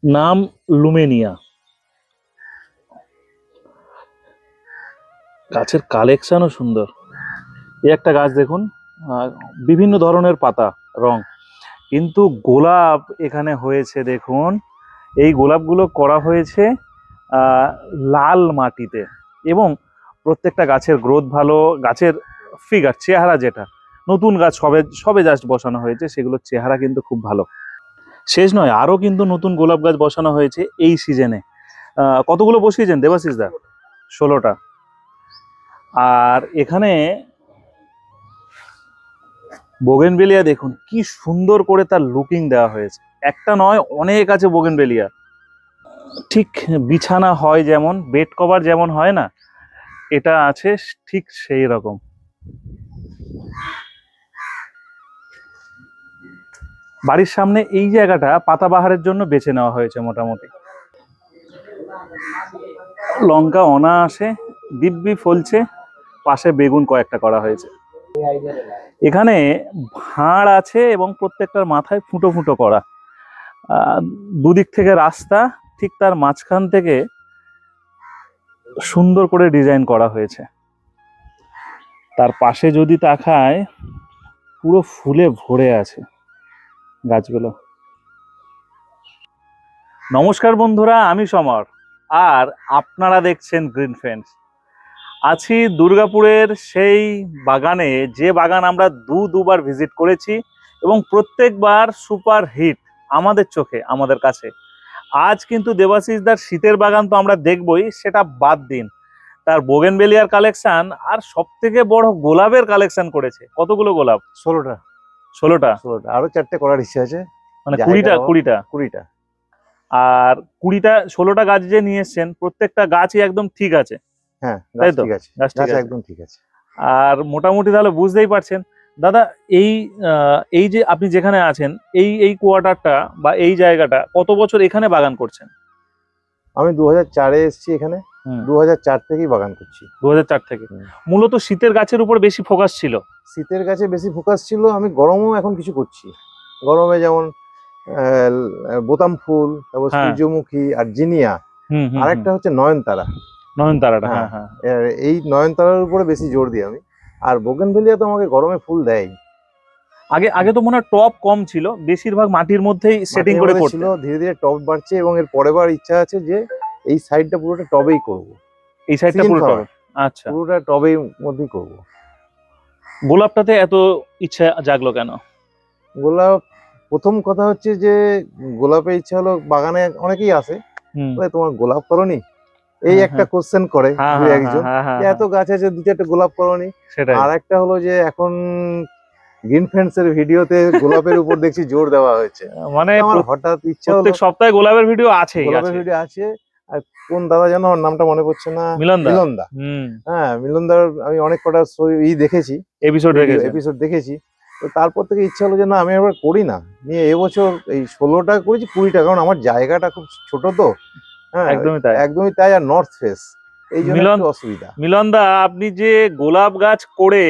নাম লুমেনিয়া। গাছের কালেকশনও সুন্দর। এই একটা গাছ দেখুন, বিভিন্ন ধরনের পাতা, রং, কিন্তু গোলাপ এখানে হয়েছে দেখুন। এই গোলাপগুলো করা হয়েছে লাল মাটিতে, এবং প্রত্যেকটা গাছের গ্রোথ ভালো, গাছের ফিগার, চেহারা, যেটা নতুন গাছ সবে সবে জাস্ট বসানো হয়েছে, সেগুলোর চেহারা কিন্তু খুব ভালো। শেষ নয়, আরও কিন্তু নতুন গোলাপ গাছ বসানো হয়েছে এই সিজনে। কতগুলো বসিয়েছেন দেবাশিস দা? 16টা। আর এখানে বোগেনভেলিয়া দেখুন কি সুন্দর করে তার লুকিং দেওয়া হয়েছে। একটা নয়, অনেক আছে বোগেনভেলিয়া। ঠিক বিছানা হয় যেমন, বেড কভার যেমন হয় না, এটা আছে ঠিক সেই রকম। বাড়ির সামনে এই জায়গাটা পাতাবাহারের জন্য বেছে নেওয়া হয়েছে মোটামুটি। লঙ্কা অনায়াসে দিব্যি ফলছে, পাশে বেগুন কয়েকটা করা হয়েছে। এখানে ভাঁড় আছে এবং প্রত্যেকটার মাথায় ফুটো ফুটো করা। দুদিক থেকে রাস্তা, ঠিক তার মাঝখান থেকে সুন্দর করে ডিজাইন করা হয়েছে। তার পাশে যদি তাকায়, পুরো ফুলে ভরে আছে গাছগুলো। নমস্কার বন্ধুরা, আমি সমর, আর আপনারা দেখছেন গ্রিন ফ্রেন্ডস। আছি দুর্গাপুরের সেই বাগানে, যে বাগান আমরা দুবার ভিজিট করেছি এবং প্রত্যেকবার সুপার হিট আমাদের চোখে, আমাদের কাছে। আজ কিন্তু দেবাশিসদার শীতের বাগান তো আমরা দেখবই, সেটা বাদ দিন, তার বোগেনভেলিয়ার কালেকশন আর সব থেকে বড় গোলাপের কালেকশন করেছে। কতগুলো গোলাপ? 16টা। 16টা? আরো 4টে করার ইচ্ছা আছে, মানে 20টা? 20টা। আর 16টা গাছ যে নিয়ে এসছেন, প্রত্যেকটা গাছই একদম ঠিক আছে? হ্যাঁ, তাই তো? ঠিক আছে, গাছ ঠিক আছে একদম ঠিক আছে। আর মোটামুটি তাহলে বুঝতেই পারছেন দাদা, এই যে আপনি যেখানে আছেন, এই কোয়ার্টারটা বা এই জায়গাটা কত বছর এখানে বাগান করছেন? আমি 2004-এ এসেছি এখানে। 2004 থেকেই বাগান করছি। 2004 থেকে। মূলত শীতের গাছের উপর বেশি ফোকাস ছিল? শীতের গাছে বেশি ফোকাস ছিল। আমি গরমও এখন কিছু করছি। গরমে যেমন বোতাম ফুল, তারপর সূর্যমুখী আর জিনিয়া, আর একটা হচ্ছে নয়নতারা। নয়নতারাটা, হ্যাঁ হ্যাঁ। এই নয়নতারার উপরে বেশি জোর দিই আমি। আর বোগেনভেলিয়া তো আমাকে গরমে ফুল দেয়। আগে তো মনে হয় টব কম ছিল, বেশিরভাগ মাটির মধ্যেই সেটিং করে করছিল। ধীরে ধীরে টব বাড়ছে, এবং এর পরের বার ইচ্ছা আছে যে এই সাইডটা পুরোটা টবেই করব। এই সাইডটা পুরো টবে? আচ্ছা, পুরোটা টবের মধ্যেই করব। গোলাপটাতে এত ইচ্ছা জাগলো কেন? গোলাপ, প্রথম কথা হচ্ছে যে গোলাপে ইচ্ছা হলো, বাগানে অনেকেই আসে, তোমার গোলাপ করনি, এই একটা কোশ্চেন করে একজন, এত গাছ আছে 2-4টে গোলাপ করনি। আর একটা হলো যে এখন গ্রিন ফ্রেন্ডস এর ভিডিওতে গোলাপের উপর দেখছি জোর দেওয়া হয়েছে, মানে আমার হঠাৎ ইচ্ছা হলো। প্রত্যেক সপ্তাহে গোলাপের ভিডিও আছে? গোলাপের ভিডিও আছে। আর কোন দাদা যেন, ওর নামটা মনে পড়ছে না, মিলনদা। হ্যাঁ, মিলনদার আমি অনেক কটা দেখেছি, এপিসোড দেখেছি। তো তারপর থেকে ইচ্ছা হলো যে না, আমি আবার করি না, নিয়ে এবছর এই 16টা করেছি, 20টা, কারণ আমার জায়গাটা খুব ছোট তো। হ্যাঁ, একদমই তাই। আর নর্থ ফেস, এই জন্য একটু অসুবিধা। মিলনদা, আপনি যে গোলাপ গাছ করে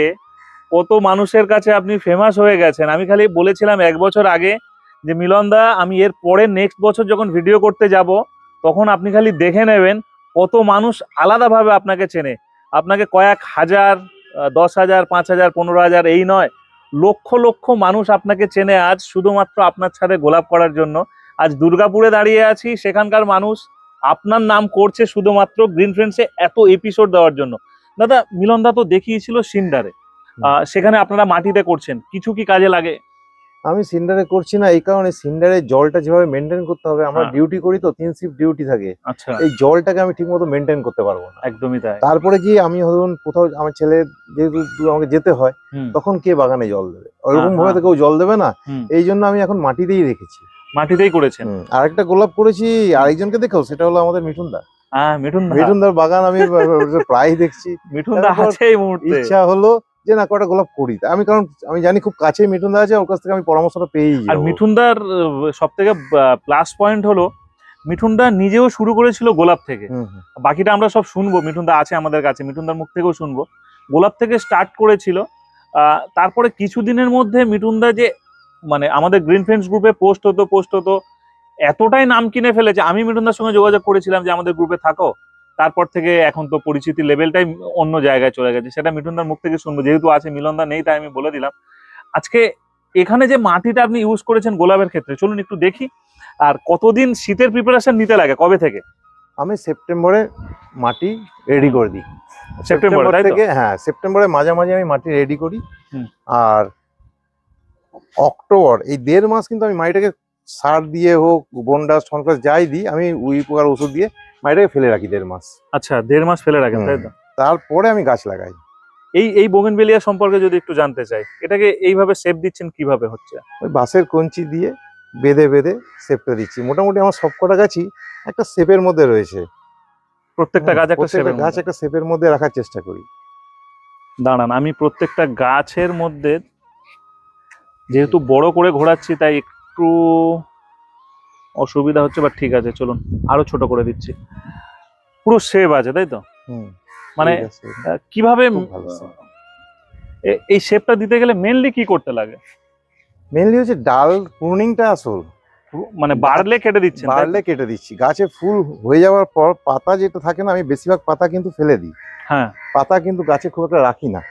কত মানুষের কাছে আপনি ফেমাস হয়ে গেছেন। আমি খালি বলেছিলাম 1 বছর আগে যে মিলনদা, আমি এর পরে নেক্সট বছর যখন ভিডিও করতে যাব, তখন আপনি খালি দেখে নেবেন কত মানুষ আলাদাভাবে আপনাকে চেনে। আপনাকে কয়েক হাজার, 10,000, 5,000, 15,000, এই নয়, লক্ষ লক্ষ মানুষ আপনাকে চেনে আজ, শুধুমাত্র আপনার ছাদে গোলাপ করার জন্য। আজ দুর্গাপুরে দাঁড়িয়ে আছি, সেখানকার মানুষ আপনার নাম করছে শুধুমাত্র গ্রিন ফ্রেন্ডসে এত এপিসোড দেওয়ার জন্য। দাদা, মিলনদা তো দেখিয়েছিল সিন্ডারে, সেখানে আপনারা মাটিতে করছেন, কিছু কি কাজে লাগে? আমি সিন্ডারে করছি না এই কারণে, সিন্ডারে জলটা যেভাবে মেনটেন করতে হবে, আমরা ডিউটি করি তো, 3 শিফট ডিউটি থাকে। আচ্ছা, এই জলটাকে আমি ঠিকমতো মেনটেন করতে পারবো না। একদমই তাই। তারপরে কি আমি ধরুন কোথাও, আমার ছেলে যেহেতু আমাকে যেতে হয়, তখন কে বাগানে জল দেবে? ওইরকম ভাবে তো কেউ জল দেবে না। এই জন্য আমি এখন মাটিতেই রেখেছি। মাটিতেই করেছেন? আরেকটা গোলাপ করেছি আরেকজনকে দেখেও, সেটা হলো আমাদের মিঠুনদা। মিঠুনদার বাগান আমি প্রায় দেখছি। মিঠুনদা আছে এই মুহূর্তে। ইচ্ছা হলো যে না, কটা গোলাপ করি আমি, কারণ আমি জানি খুব কাছে মিঠুনদা আছে, ওর কাছ থেকে আমি পরামর্শটা পেয়েই যাবো। আর মিঠুনদার সব থেকে প্লাস পয়েন্ট হলো, মিঠুনদা নিজেও শুরু করেছিল গোলাপ থেকে। বাকিটা আমরা সব শুনবো, মিঠুনদা আছে আমাদের কাছে, মিঠুনদার মুখ থেকেও শুনবো। গোলাপ থেকে স্টার্ট করেছিল, তারপরে কিছুদিনের মধ্যে মিঠুনদা যে, মানে আমাদের গ্রিন ফ্রেন্ডস গ্রুপে পোস্ট হতো, এতটাই নাম কিনে ফেলেছে। আমি মিঠুনদার সঙ্গে যোগাযোগ করেছিলাম যে আমাদের গ্রুপে থাকো, তারপর থেকে এখন তো পরিচিতি লেভেলটাই অন্য জায়গায় চলে গেছে। সেটা মিঠুনদার মুখ থেকে শুনবো, যেহেতু আছে মিলনদা নেই তাই আমি বলে দিলাম। আজকে এখানে যে মাটিটা আপনি ইউজ করেছেন গোলাপের ক্ষেত্রে, চলুন একটু দেখি। আর কতদিন শীতের প্রিপারেশন নিতে লাগে, কবে থেকে? আমি সেপ্টেম্বরে মাটি রেডি করে দিই। সেপ্টেম্বর থেকে, হ্যাঁ সেপ্টেম্বরের মাঝামাঝি আমি মাটি রেডি করি। আর অক্টোবর, এই 1.5 মাস কিন্তু আমি মাটিটাকে সার দিয়ে হোক, বনডাস্ট ফনডাস্ট যাই দিই, আমি উই পোকার ওষুধ দিয়ে মাটিটাকে ফেলে রাখি 1.5 মাস। আচ্ছা, 1.5 মাস ফেলে রাখেন, তাই তো? তারপরে আমি গাছ লাগাই। এই বোগেনভেলিয়া সম্পর্কে যদি একটু জানতে চাই, এটাকে এইভাবে শেপ দিচ্ছেন কিভাবে হচ্ছে? ওই বাঁশের কঞ্চি দিয়ে বেঁধে বেঁধে শেপটা দিচ্ছি। মোটামুটি আমার সবকটা গাছই একটা শেপের মধ্যে রয়েছে। প্রত্যেকটা গাছ একটা প্রত্যেকটা গাছ একটা শেপের মধ্যে রাখার চেষ্টা করি। দাঁড়ান, আমি প্রত্যেকটা গাছের মধ্যে যেহেতু বড় করে ঘোরাচ্ছি তাই একটু অসুবিধা হচ্ছে, বা ঠিক আছে চলুন আরো ছোট করে দিচ্ছি। পুরো শেপ আছে, তাই তো? মানে কিভাবে এই শেপটা দিতে গেলে মেনলি কি করতে লাগে? মেনলি হচ্ছে ডাল প্রুনিংটা আসল। মানে বাড়লে কেটে দিচ্ছেন? বাড়লে কেটে দিচ্ছি। গাছে ফুল হয়ে যাওয়ার পর পাতা যেটা থাকে না, আমি বেশিরভাগ পাতা কিন্তু ফেলে দিই। হ্যাঁ, পাতা কিন্তু গাছে খুব একটা রাখি না।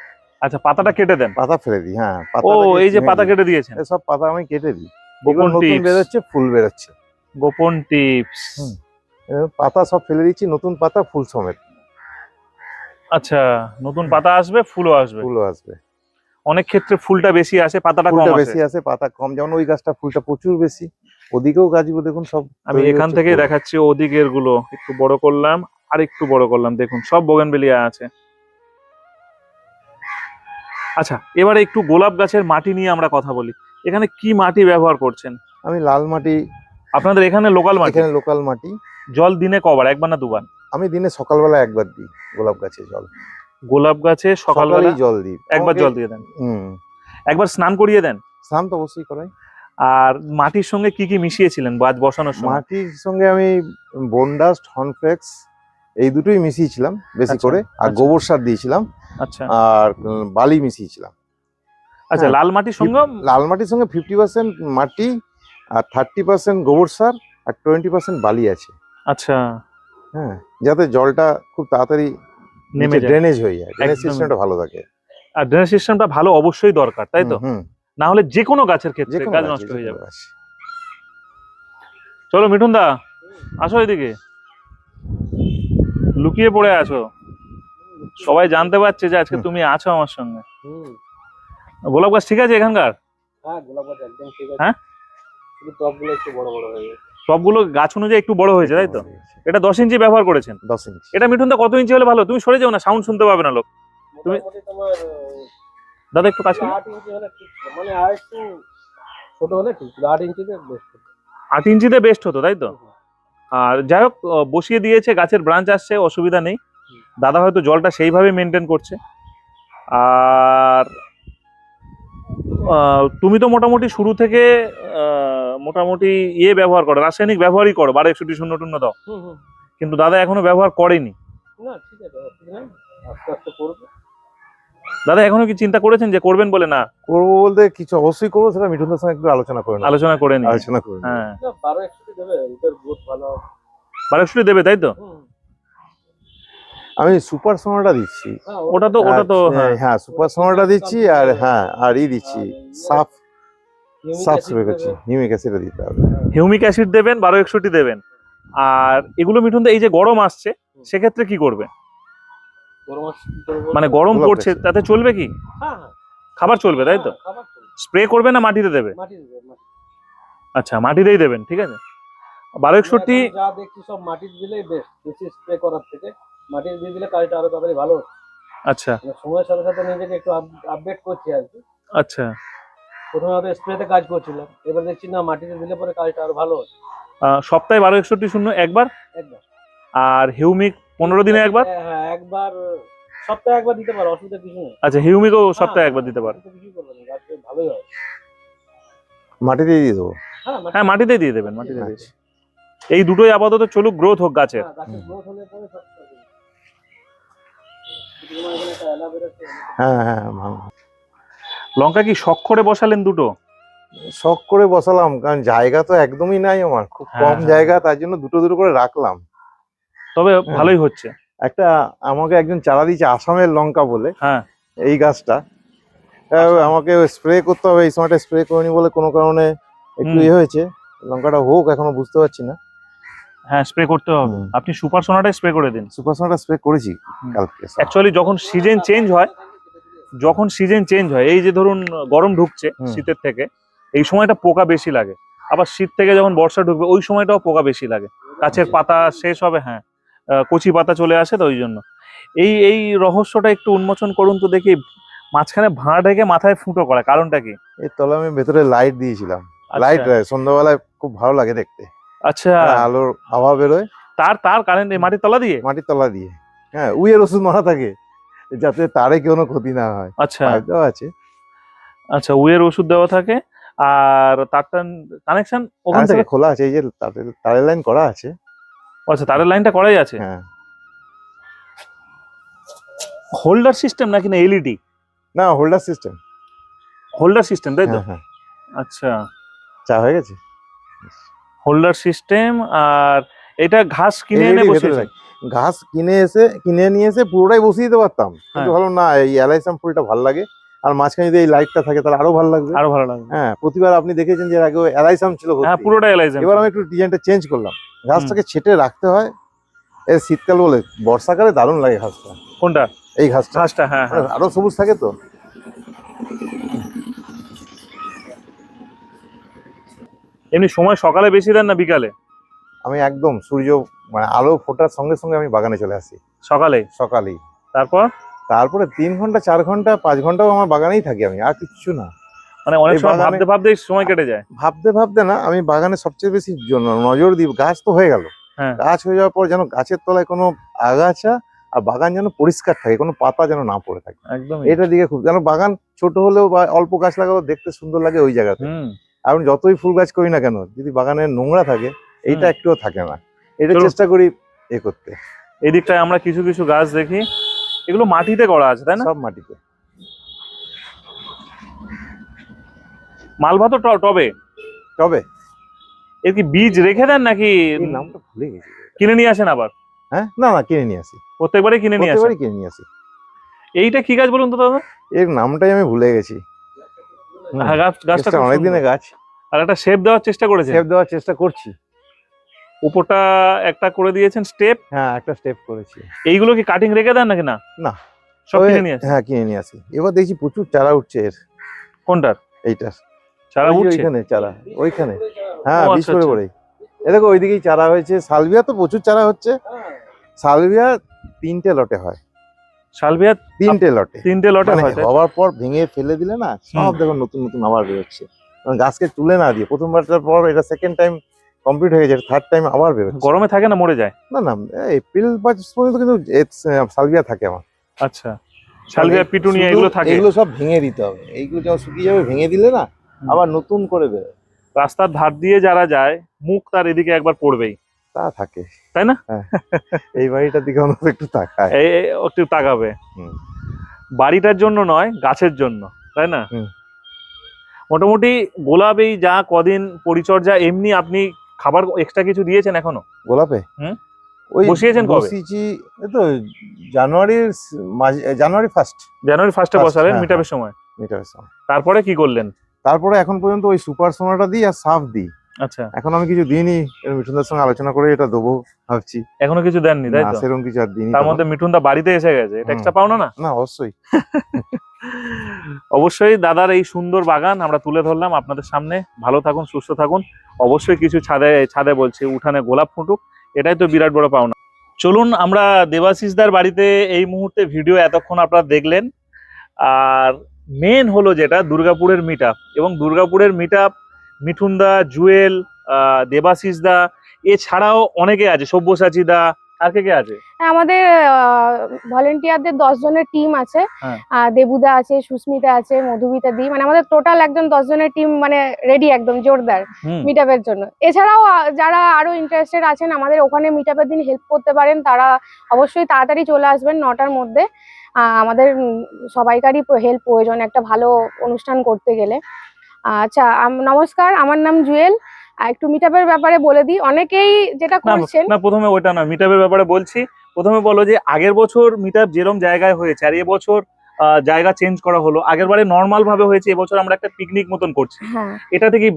আচ্ছা, পাতাটা কেটে দেন? পাতা ফেলে দিই, হ্যাঁ। ও, এই যে পাতা কেটে দিয়েছেন, সব পাতা আমি কেটে দিই। গোপন নতুন বেরোচ্ছে, ফুল বেরোচ্ছে। গোপন টিপস। পাতা সব ফেলে দিচ্ছি, নতুন পাতা ফুল সমেত। আচ্ছা, নতুন পাতা আসবে, ফুলও আসবে। ফুলও আসবে। অনেক ক্ষেত্রে ফুলটা বেশি আসে, পাতাটা কম আসে। বেশি আসে, পাতা কম। যেমন ওই গাছটা ফুলটা প্রচুর বেশি। ওদিকেও গাছগুলো দেখুন সব, আমি এখান থেকে দেখাচ্ছি ওদিকের গুলো একটু বড় করলাম আর একটু বড় করলাম, দেখুন সব বোগেনভেলিয়া আছে। আচ্ছা, এবারে একটু গোলাপ গাছের মাটি নিয়ে আমরা কথা বলি। এখানে কি মাটি ব্যবহার করছেন? আমি লাল মাটি। আপনাদের এখানে লোকাল মাটি? এখানে লোকাল মাটি। জল দিনে কবার, একবার না দুবার? আমি দিনে সকালবেলা একবার দিই গোলাপ গাছে জল। গোলাপ গাছে সকালবেলা জল দিই, একবার জল দিয়ে দেন? একবার স্নান করিয়ে দেন? স্নান তো অবশ্যই করাই। আর মাটির সঙ্গে কি কি মিশিয়েছিলেন গাছ বসানোর সময়? মাটির সঙ্গে আমি বনডাস্ট, হর্নফ্লেক্স এই দুটোই মিশিয়েছিলাম বেশি করে। আর গোবর সার দিয়েছিলাম। আচ্ছা, আর বালি মিশিয়েছিলাম। আচ্ছা, লাল মাটির সঙ্গে? লাল মাটির সঙ্গে 50% মাটি আর 30% গোবর সার আর 20% বালি আছে। আচ্ছা, হ্যাঁ, যাতে জলটা খুব তাড়াতাড়ি নেমে ড্রেনেজ হয়ে যায়, ড্রেনেজ সিস্টেমটা ভালো থাকে। আর ড্রেনেজ সিস্টেমটা ভালো অবশ্যই দরকার, তাই তো? না হলে যে কোনো গাছের ক্ষেত্রে গাছ নষ্ট হয়ে যাবে। চলো মিঠুন দা, আসো এদিকে। লুকিয়ে পড়ে আছো, সবাই জানতে পারছে যে আজকে তুমি আছো আমার সঙ্গে। গোলাপ গাছ ঠিক আছে এখানকার? হ্যাঁ, গোলাপ গাছ একদম ঠিক আছে। হ্যাঁ, শুধু টবগুলো একটু বড় বড় হয়ে গেছে। সবগুলো গাছ অনুযায়ী একটু বড় হয়েছে, তাই তো? এটা 10 ইঞ্চি ব্যবহার করেছেন? 10 ইঞ্চি। এটা মিঠুন দা কত ইঞ্চি হলে ভালো? তুমি সরে যাও না, সাউন্ড শুনতে পাবে না লোক। তুমি তোমার দাদা একটু কাছে। 8 ইঞ্চি হলে ঠিক, মানে আর একটু ছোট হলে ঠিক, 8 ইঞ্চিতে বেস্ট। 8 ইঞ্চিতে বেস্ট হতো, তাই তো? আর যাই হোক, বসিয়ে দিয়েছে, গাছের ব্রাঞ্চ আসছে, অসুবিধা নেই। দাদা হয়তো জলটা সেইভাবে মেনটেন করছে। আর তুমি তো মোটামুটি শুরু থেকে মোটামুটি ব্যবহার করো, রাসায়নিক ব্যবহারই করো, 1261 দাও, কিন্তু দাদা এখনো ব্যবহার করেনি। না, ঠিক আছে, আস্তে আস্তে করব। দাদা এখনো কি চিন্তা করেছেন যে করবেন বলে? না, করবো বলতে কিছু অবশ্যই করবো, সেটা মিঠুনদার সঙ্গে একটু আলোচনা করে নিই। আলোচনা করে নিই। হ্যাঁ, 1261 দেবে, ওটার গ্রোথ ভালো হবে। 1261 দেবে, তাই তো? আমি সুপার সোনাটা দিচ্ছি। ওটা তো হ্যাঁ, সুপার সোনাটা দিচ্ছি। আর হ্যাঁ, আর দিচ্ছি সাফ স্প্রে করছি। হিউমিক অ্যাসিড দিতে হবে। হিউমিক অ্যাসিড দেবেন, 1261 দেবেন। আর এগুলো মিঠুন দা, এই যে গরম আসছে সেক্ষেত্রে কি করবে? মানে গরম পড়ছে তাতে চলবে কি? খাবার চলবে, তাই তো? স্প্রে করবে না মাটিতে দেবে? আচ্ছা, মাটিতেই দেবেন, ঠিক আছে। 1261 যা দেখছি সব মাটিতে দিলেই বেস্ট, বেশি স্প্রে করার থেকে মাটিতে দিয়ে দিলে কাজটা আরো তাড়াতাড়ি ভালো হচ্ছে। আচ্ছা, সময়ের সাথে সাথে নিজেকে একটু আপডেট করছি আর কি। আচ্ছা, প্রথমে হয়তো স্প্রেতে কাজ করছিলাম, এবার দেখছি না মাটিতে দিলে পরে কাজটা আরো ভালো হচ্ছে। সপ্তাহে 1261 একবার, আর হিউমিক 15 দিনে একবার। হ্যাঁ, একবার সপ্তাহে একবার দিতে পারো, অসুবিধা কিছু নেই। আচ্ছা, হিউমিকও সপ্তাহে একবার দিতে পারো। ভালোই হয়। মাটিতেই দিয়ে দেবো? হ্যাঁ, মাটিতেই দিয়ে দেবেন, মাটিতে দিয়ে। এই দুটোই আপাতত চলুক, গ্রোথ হোক গাছের। হ্যাঁ, লঙ্কা কি শখ করে বসালেন দুটো? শখ করে বসালাম, কারণ জায়গা তো একদমই নাই আমার, খুব হ্যাঁ, কম হ্যাঁ। জায়গা, তার জন্য দুটো দুটো করে রাখলাম। তবে ভালোই হচ্ছে। একটা আমাকে একজন চারা দিয়েছে আসামের লঙ্কা বলে, হ্যাঁ, এই গাছটা আসাম। আমাকে স্প্রে করতে হবে, এই সময়টা স্প্রে করিনি বলে কোনো কারণে একটু হুম। হয়েছে। লঙ্কাটা হোক, এখনো বুঝতে পারছি না। হ্যাঁ, স্প্রে করতে হবে। আপনি সুপার সোনাটাই স্প্রে করে দিন। সুপার সোনাটা স্প্রে করেছি কালকে। অ্যাকচুয়ালি যখন সিজন চেঞ্জ হয়, এই যে ধরুন গরম ঢুকছে শীতের থেকে, এই সময়টা পোকা বেশি লাগে। আবার শীত থেকে যখন বর্ষা ঢুকবে ওই সময়টাও পোকা বেশি লাগে, গাছের পাতা শেষ হবে, হ্যাঁ কচি পাতা চলে আসে, তো ওই জন্য এই এই রহস্যটা একটু উন্মোচন করুন তো দেখি। মাঝখানে ভাঁড় ঢেকে মাথায় ফুটো করা কারণটা কি? এর তলে আমি ভেতরে লাইট দিয়েছিলাম। আচ্ছা। লাইট সন্ধ্যাবেলায় খুব ভালো লাগে দেখতে। আচ্ছা, আলোর হাওয়া বেরোয়, তার কারেন্ট মাটির তলা দিয়ে। মাটির তলা দিয়ে। হ্যাঁ, উইয়ের ওষুধ মারা থাকে যাতে তারে কোনো ক্ষতি না হয়। আচ্ছা পাইপ দেওয়া আছে। আচ্ছা, উইয়ের ওষুধ দেওয়া থাকে। আর তারটা কানেকশন ওখান থেকে খোলা আছে, এই যে তারের লাইন করা আছে। আচ্ছা, তারের লাইনটা করাই আছে। হ্যাঁ। হোল্ডার সিস্টেম নাকি না এলইডি? না, হোল্ডার সিস্টেম। হোল্ডার সিস্টেম, তাই তো? হ্যাঁ। আচ্ছা, চা হয়ে গেছে। Holder system. আর এটা ঘাস কিনে এনে বসিয়েছেন? ঘাস কিনে নিয়ে এসে পুরোটাই বসিয়ে দিতে পারতাম, কিন্তু ভালো না, এই অ্যালাইসাম ফুলটা ভালো লাগে, আর মাঝখানে যদি এই লাইটটা থাকে তাহলে আরো ভালো লাগবে। আরো ভালো লাগবে। হ্যাঁ, প্রতিবার আপনি দেখেছেন যে আগে অ্যালাইসাম ছিল, হ্যাঁ, পুরোটাই এলাইজেন। এবার আমি একটু ডিজাইনটা চেঞ্জ করলাম, ঘাসটাকে ছেটে রাখতে হয়। এই শীতকাল বলে বর্ষাকালে দারুণ লাগে ঘাসটা। কোনটা? এই ঘাসটা। হ্যাঁ, আরো সবুজ থাকে তো। এমনি সময় সকালে বেশি দেন না বিকালে? আমি একদম সূর্য মানে আলো ফোটার সঙ্গে সঙ্গে আমি বাগানে চলে আসি। সকালেই। তারপরে 3 ঘন্টা 4 ঘন্টা 5 ঘন্টাও আমার বাগানেই থাকি, আমি আর কিচ্ছু না। মানে অনেক সময় ভাবতে সময় কেটে যায়। ভাবতে না, আমি বাগানে সবচেয়ে বেশি নজর দিই, গাছ তো হয়ে গেল, গাছ হয়ে যাওয়ার পর যেন গাছের তলায় কোনো আগাছা আর বাগান যেন পরিষ্কার থাকে, কোনো পাতা যেন না পড়ে থাকে। একদম এটার দিকে খুব, যেন বাগান ছোট হলেও বা অল্প গাছ লাগালেও দেখতে সুন্দর লাগে ওই জায়গাতে। আমি যতই ফুল গাছ করি না কেন, যদি বাগানে নোংরা থাকে, এইটা একটুও থাকে না। এটা চেষ্টা করি করতে। এই দিকটায় আমরা কিছু কিছু গাছ দেখি, এগুলো মাটিতে করা আছে, তাই না? সব মাটিতে। মালভা তো টবে। এর কি বীজ রেখে দেন নাকি? নামটা ভুলে গেছি। কিনে নিয়ে আসেন আবার? হ্যাঁ, না কিনে নিয়ে আসি। প্রত্যেকবারই কিনে নিয়ে আসি। এইটা কি গাছ বলুন তো দাদা? এর নামটাই আমি ভুলে গেছি। গাছটা অনেকদিনের গাছ। আর একটা শেপ দেওয়ার চেষ্টা করছি। উপরটা একটা করে দিয়েছেন স্টেপ? হ্যাঁ, একটা স্টেপ করেছি। এইগুলো কি কাটিং রেখে দেন নাকি? না, সব কিনে নিয়ে আসি। হ্যাঁ, কিনে নিয়ে আসি। এবার দেখছি প্রচুর চারা উঠছে এর। কোনটার? এইটার চারা উঠছে ওইখানে, চারা ওইখানে। হ্যাঁ, বীজ করে। এ দেখো ওইদিকেই চারা হয়েছে। সালভিয়া তো প্রচুর চারা হচ্ছে। সালভিয়া 3টে লটে হয়। সালভিয়া 3টে লটে হয়। হওয়ার পর ভেঙে ফেলে দিলে না, সব দেখো নতুন নতুন আবার বেরোচ্ছে। গাছকে তুলে না দিয়ে প্রথমবারটার পর এটা সেকেন্ড টাইম কমপ্লিট হয়ে গেছে, থার্ড টাইম আবার বেরোচ্ছে। গরমে থাকে না, মরে যায়? না, এপ্রিল পর্যন্ত কিন্তু সালভিয়া থাকে আমার। আচ্ছা, সালভিয়া পিটুনিয়া এগুলো থাকে। এগুলো সব ভেঙে দিতে হবে, এইগুলো যখন শুকিয়ে যাবে ভেঙে দিলে না আবার নতুন করে বেরোয়। রাস্তার ধার দিয়ে যারা যায়, মুখ তার এদিকে একবার পড়বেই, তা থাকে, তাই না? এই বাড়িটার দিকে একটু তাকায়, একটু তাকাবে। বাড়িটার জন্য নয়, গাছের জন্য, তাই না? মোটামুটি গোলাপ এই যা কদিন পরিচর্যা, এমনি আপনি খাবার এক্সট্রা কিছু দিয়েছেন এখনো গোলাপে? ওই বসিয়েছেন কবে? বসিয়েছি তো জানুয়ারি ফার্স্টে বসালেন মিটআপের সময়। তারপরে কি করলেন? তারপরে এখন পর্যন্ত ওই সুপার সোনাটা দিই আর সাফ দিই। আচ্ছা, এখন আমি কিছু দিইনি, মিঠুনদার সঙ্গে আলোচনা করে এটা দেবো ভাবছি। এখনো কিছু দেননি, তাই তো? সেরকম কিছু আর দিইনি। তার মধ্যে মিঠুনদা বাড়িতে এসে গেছে, এটা এক্সট্রা পাওনা না? না, অবশ্যই। অবশ্যই দাদার এই সুন্দর বাগান আমরা তুলে ধরলাম আপনাদের সামনে। ভালো থাকুন, সুস্থ থাকুন। অবশ্যই কিছু ছাদে বলছে উঠানে গোলাপ ফুটুক, এটাই তো বিরাট বড় পাওনা। চলুন আমরা দেবাশিসদার বাড়িতে এই মুহূর্তে ভিডিও এতক্ষণ আপনারা দেখলেন। আর মেন হলো যেটা দুর্গাপুরের মিটআপ, এবং দুর্গাপুরের মিটআপ মিঠুনদা, জুয়েল, দেবাশিসদা, এছাড়াও অনেকে আছে, সব্যসাচী দা, আর কে আছে? আমাদের ভলেন্টিয়ারদের 10 জনের টিম আছে। দেবুদা আছে, সুস্মিতা আছে, মধুমিতা দি, মানে আমাদের টোটাল একজন 10 জনের টিম, মানে রেডি একদম জোরদার মিটআপের জন্য। এছাড়াও যারা আরো ইন্টারেস্টেড আছেন আমাদের ওখানে মিটআপের দিন হেল্প করতে পারেন, তারা অবশ্যই তাড়াতাড়ি চলে আসবেন 9টার মধ্যে। আমাদের সবাইকারই হেল্প প্রয়োজন একটা ভালো অনুষ্ঠান করতে গেলে। আচ্ছা, নমস্কার, আমার নাম জুয়েল। একটু মিটআপের ব্যাপারে বলে দিই, অনেকেই যেটা না করছেন। না, প্রথমে ওইটা না, মিটআপের ব্যাপারে বলছি। প্রথমে বলো যে আগের বছর মিটআপ যেরকম জায়গায় হয়েছে আর এবছর জায়গা চেঞ্জ করা হলো। আগের বারে নর্মাল ভাবে হয়েছে, এবছর আমরা একটা পিকনিক মতন করছি। হ্যাঁ এটাতে কি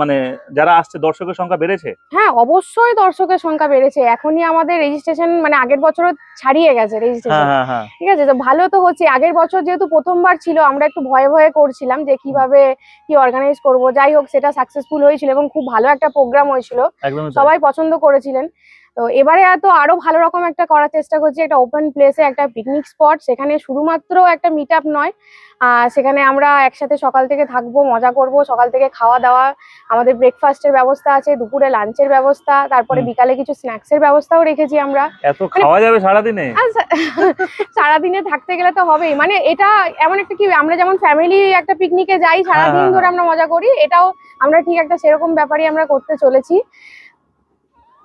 মানে যারা আসছে দর্শকের সংখ্যা বেড়েছে? হ্যাঁ, অবশ্যই দর্শকের সংখ্যা বেড়েছে। এখনই আমাদের রেজিস্ট্রেশন মানে আগের বছরও ছাড়িয়ে গেছে রেজিস্ট্রেশন। হ্যাঁ হ্যাঁ। ঠিক আছে, তো ভালো তো হচ্ছে। আগের বছর যেহেতু প্রথমবার ছিল, আমরা একটু ভয়ে ভয়ে করছিলাম যে কিভাবে কি অর্গানাইজ করব। যাই হোক, সেটা সাকসেসফুল হয়েছিল এবং খুব ভালো একটা প্রোগ্রাম হয়েছিল, একদমই তাই। সবাই পছন্দ করেছিলেন। তো এবারে আরো ভালো রকম একটা করার চেষ্টা করছি, একটা ওপেন প্লেসে একটা পিকনিক স্পট। সেখানে শুধুমাত্র একটা মিট আপ নয়, সেখানে আমরা একসাথে সকাল থেকে থাকবো, মজা করব। সকাল থেকে খাওয়া দাওয়া, আমাদের ব্রেকফাস্টের ব্যবস্থা আছে, দুপুরে লাঞ্চের ব্যবস্থা, তারপরে বিকালে কিছু স্ন্যাক্সের ব্যবস্থাও রেখেছি আমরা। এত খাওয়া যাবে সারাদিনে? সারাদিনে থাকতে গেলে তো হবেই। মানে এটা এমন একটা কি, আমরা যেমন ফ্যামিলি একটা পিকনিকে যাই সারাদিন ধরে আমরা মজা করি, এটাও আমরা ঠিক একটা সেরকম ব্যাপারই আমরা করতে চলেছি।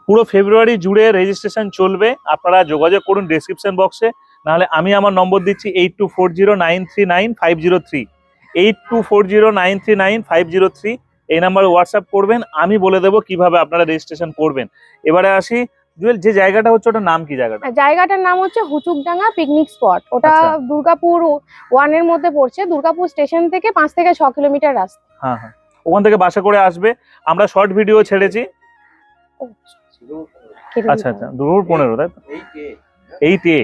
পুরো ফেব্রুয়ারি জুড়ে রেজিস্ট্রেশন চলবে। আপনারা যোগাযোগ করুন ডেসক্রিপশন বক্সে, নাহলে আমি আমার নম্বর দিচ্ছি 8240939503। 8240939503 এই নাম্বারে হোয়াটসঅ্যাপ করবেন, আমি বলে দেবো কিভাবে আপনারা রেজিস্ট্রেশন করবেন। এবারে আসি জুয়েল, যে জায়গাটা হচ্ছে ওটার নাম কি? জায়গাটার নাম হচ্ছে হুচুকডাঙ্গা পিকনিক স্পট। ওটা আচ্ছা। দুর্গাপুর 1 এর মধ্যে পড়ছে। দুর্গাপুর স্টেশন থেকে 5 থেকে 6 কিলোমিটার রাস্তা। হ্যাঁ হ্যাঁ, ওখান থেকে বাসে করে আসবে। আমরা শর্ট ভিডিও ছেড়েছি। আচ্ছা আচ্ছা, 2015 তাই তো? 8A।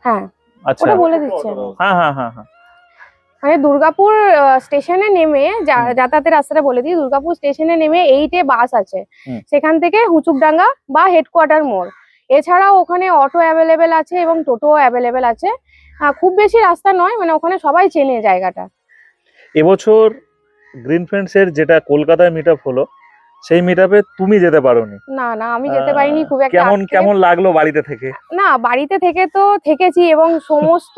হ্যাঁ, আচ্ছা, ওটা বলে দিচ্ছি আমি। হ্যাঁ হ্যাঁ হ্যাঁ হ্যাঁ। মানে দুর্গাপুর স্টেশনে নেমে যাতায়াতের রাস্তাটা বলে দিই। দুর্গাপুর স্টেশনে নেমে 8A বাস আছে, সেখান থেকে হুচুকডাঙ্গা বা হেডকোয়ার্টার মোড়। এছাড়াও ওখানে অটো অ্যাভেলেবেল আছে এবং টোটো অ্যাভেলেবেল আছে। খুব বেশি রাস্তা নয়, মানে ওখানে সবাই চেনে জায়গাটা। এবছর গ্রিন ফ্রেন্ডস এর যেটা কলকাতায় মিটআপ হলো, সেই মিটআপে তুমি যেতে পারোনি। না না, আমি যেতে পারিনি, খুব একটা কেমন লাগলো বাড়িতে থেকে? না, বাড়িতে থেকে তো থেকেছি এবং সমস্ত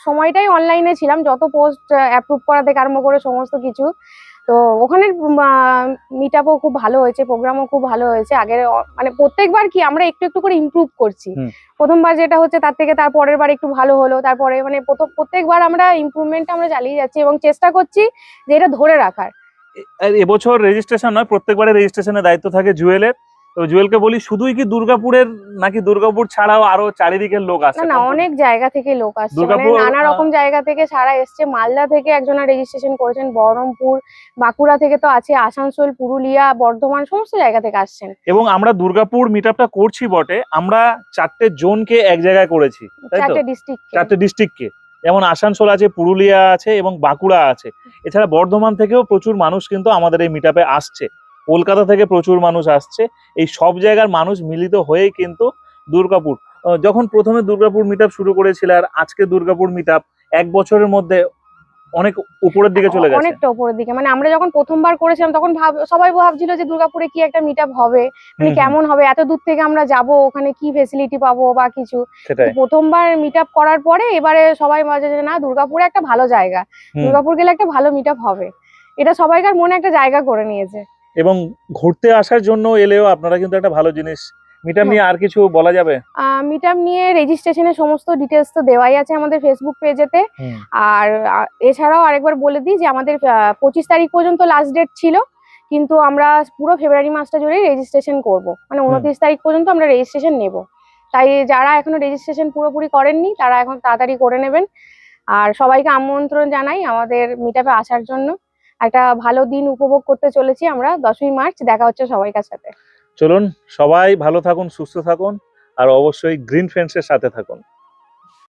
সময়টাই অনলাইনে ছিলাম, যত পোস্ট অ্যাপ্রুভ করা থেকে আরম্ভ করে সমস্ত কিছু। তো ওখানে মিট আপও খুব ভালো হয়েছে, প্রোগ্রামও খুব ভালো হয়েছে। আগের মানে প্রত্যেকবার কি আমরা একটু একটু করে ইমপ্রুভ করছি। প্রথমবার যেটা হচ্ছে তার থেকে তার পরের বার একটু ভালো হলো, তারপরে মানে প্রত্যেকবার আমরা ইমপ্রুভমেন্ট আমরা চালিয়ে যাচ্ছি এবং চেষ্টা করছি যে এটা ধরে রাখার। এবছর রেজিস্ট্রেশন নয়, প্রত্যেকবারে রেজিস্ট্রেশনের দায়িত্ব থাকে জুয়েলের। তো জুয়েলকে বলি, শুধুই কি দুর্গাপুরের, নাকি দুর্গাপুর ছাড়াও আরো চারিদিকের লোক আসছে? না, অনেক জায়গা থেকে লোক আসছে, মানে নানা রকম জায়গা থেকে সারা এসছে। মালদা থেকে একজনা রেজিস্ট্রেশন করেছেন, বহরমপুর, বাঁকুড়া থেকে তো আছে, আসানসোল, পুরুলিয়া, বর্ধমান, সমস্ত জায়গা থেকে আসছেন। এবং আমরা দুর্গাপুর মিটআপটা করছি বটে, আমরা 4টে জোনকে এক জায়গায় করেছি, তাই তো? 4টে ডিস্ট্রিক্টকে, যেমন আসানসোল আছে, পুরুলিয়া আছে এবং বাঁকুড়া আছে। এছাড়া বর্ধমান থেকেও প্রচুর মানুষ কিন্তু আমাদের এই মিটআপে আসছে, কলকাতা থেকে প্রচুর মানুষ আসছে। এই সব জায়গার মানুষ মিলিত হয়েই কিন্তু দুর্গাপুর। যখন প্রথমে দুর্গাপুর মিটআপ শুরু করেছিল আর আজকে দুর্গাপুর মিটআপ 1 বছরের মধ্যে অনেক উপরের দিকে চলে গেছে। অনেকটা উপরের দিকে। মানে আমরা যখন প্রথমবার করেছিলাম তখন সবাই ভাবছিল যে দুর্গাপুরে কি একটা মিটআপ হবে, মানে কেমন হবে, এত দূর থেকে আমরা যাব, ওখানে কি ফেসিলিটি পাবো বা কিছু। প্রথমবার মিটআপ করার পরে এবারে সবাই ভাবে যে না, দুর্গাপুরে একটা ভালো জায়গা, দুর্গাপুর গেলে একটা ভালো মিটআপ হবে। এটা সবাইকার মনে একটা জায়গা করে নিয়েছে। এবং ঘুরতে আসার জন্য এলেও আপনারা কিন্তু একটা ভালো জিনিস। মিটআপ নিয়ে আর কিছু বলা যাবে? মিটআপ নিয়ে রেজিস্ট্রেশনের সমস্ত ডিটেলস তো দেওয়াই আছে আমাদের ফেসবুক পেজেতে। আর এছাড়াও আরেকবার বলে দিই যে আমাদের 25 তারিখ পর্যন্ত লাস্ট ডেট ছিল, কিন্তু আমরা পুরো ফেব্রুয়ারি মাসটা জুড়েই রেজিস্ট্রেশন করব। মানে 29 তারিখ পর্যন্ত আমরা রেজিস্ট্রেশন নেব। তাই যারা এখনো রেজিস্ট্রেশন পুরোপুরি করেননি তারা এখন তাড়াতাড়ি করে নেবেন। আর সবাইকে আমন্ত্রণ জানাই আমাদের মিটআপে আসার জন্য। একটা ভালো দিন উপভোগ করতে চলেছি আমরা। 10ই মার্চ দেখা হচ্ছে সবাইকার সাথে। চলুন, সবাই ভালো থাকুন, সুস্থ থাকুন, আর অবশ্যই গ্রিন ফ্রেন্ডস এর সাথে থাকুন।